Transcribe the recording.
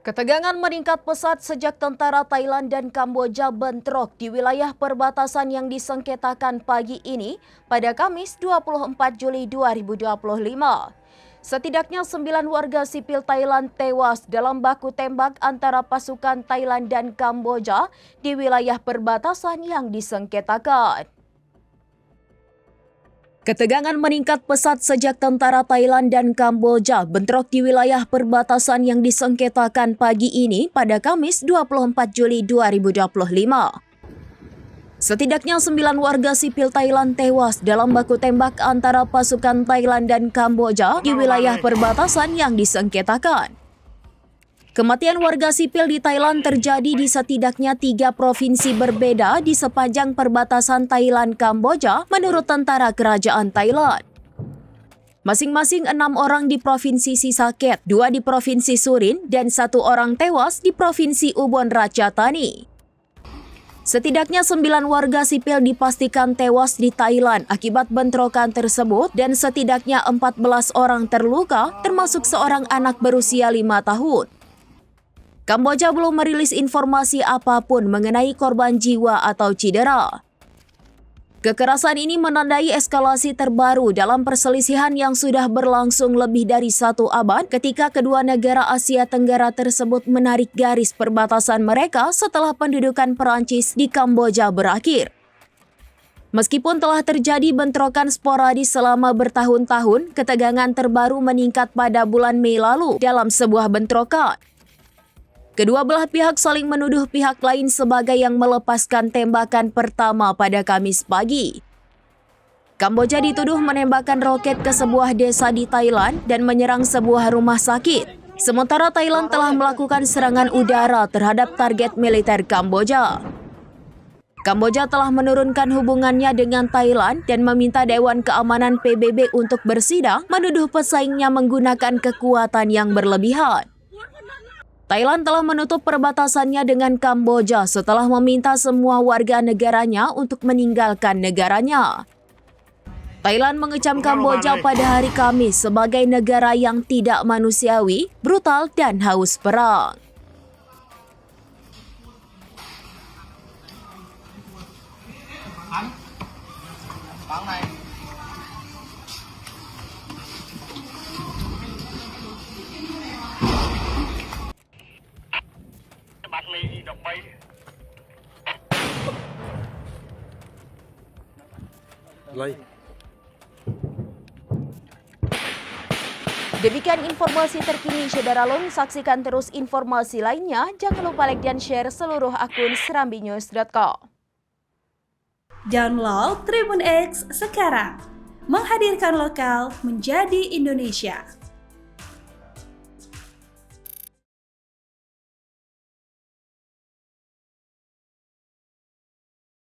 Ketegangan meningkat pesat sejak tentara Thailand dan Kamboja bentrok di wilayah perbatasan yang disengketakan pagi ini pada Kamis 24 Juli 2025. Setidaknya 9 warga sipil Thailand tewas dalam baku tembak antara pasukan Thailand dan Kamboja di wilayah perbatasan yang disengketakan. Ketegangan meningkat pesat sejak tentara Thailand dan Kamboja bentrok di wilayah perbatasan yang disengketakan pagi ini pada Kamis 24 Juli 2025. Setidaknya 9 warga sipil Thailand tewas dalam baku tembak antara pasukan Thailand dan Kamboja di wilayah perbatasan yang disengketakan. Kematian warga sipil di Thailand terjadi di setidaknya 3 provinsi berbeda di sepanjang perbatasan Thailand-Kamboja menurut tentara kerajaan Thailand. Masing-masing 6 orang di Provinsi Sisaket, 2 di Provinsi Surin, dan 1 orang tewas di Provinsi Ubon Ratchathani. Setidaknya 9 warga sipil dipastikan tewas di Thailand akibat bentrokan tersebut dan setidaknya 14 orang terluka termasuk seorang anak berusia 5 tahun. Kamboja belum merilis informasi apapun mengenai korban jiwa atau cedera. Kekerasan ini menandai eskalasi terbaru dalam perselisihan yang sudah berlangsung lebih dari 1 abad ketika kedua negara Asia Tenggara tersebut menarik garis perbatasan mereka setelah pendudukan Perancis di Kamboja berakhir. Meskipun telah terjadi bentrokan sporadis selama bertahun-tahun, ketegangan terbaru meningkat pada bulan Mei lalu dalam sebuah bentrokan. Kedua belah pihak saling menuduh pihak lain sebagai yang melepaskan tembakan pertama pada Kamis pagi. Kamboja dituduh menembakkan roket ke sebuah desa di Thailand dan menyerang sebuah rumah sakit. Sementara Thailand telah melakukan serangan udara terhadap target militer Kamboja. Kamboja telah menurunkan hubungannya dengan Thailand dan meminta Dewan Keamanan PBB untuk bersidang menuduh pesaingnya menggunakan kekuatan yang berlebihan. Thailand telah menutup perbatasannya dengan Kamboja setelah meminta semua warga negaranya untuk meninggalkan negaranya. Thailand mengecam Kamboja pada hari Kamis sebagai negara yang tidak manusiawi, brutal, dan haus perang. Demikian informasi terkini Saudara Long, saksikan terus informasi lainnya. Jangan lupa like dan share seluruh akun serambinews.com. Download Tribun X sekarang, menghadirkan lokal menjadi Indonesia.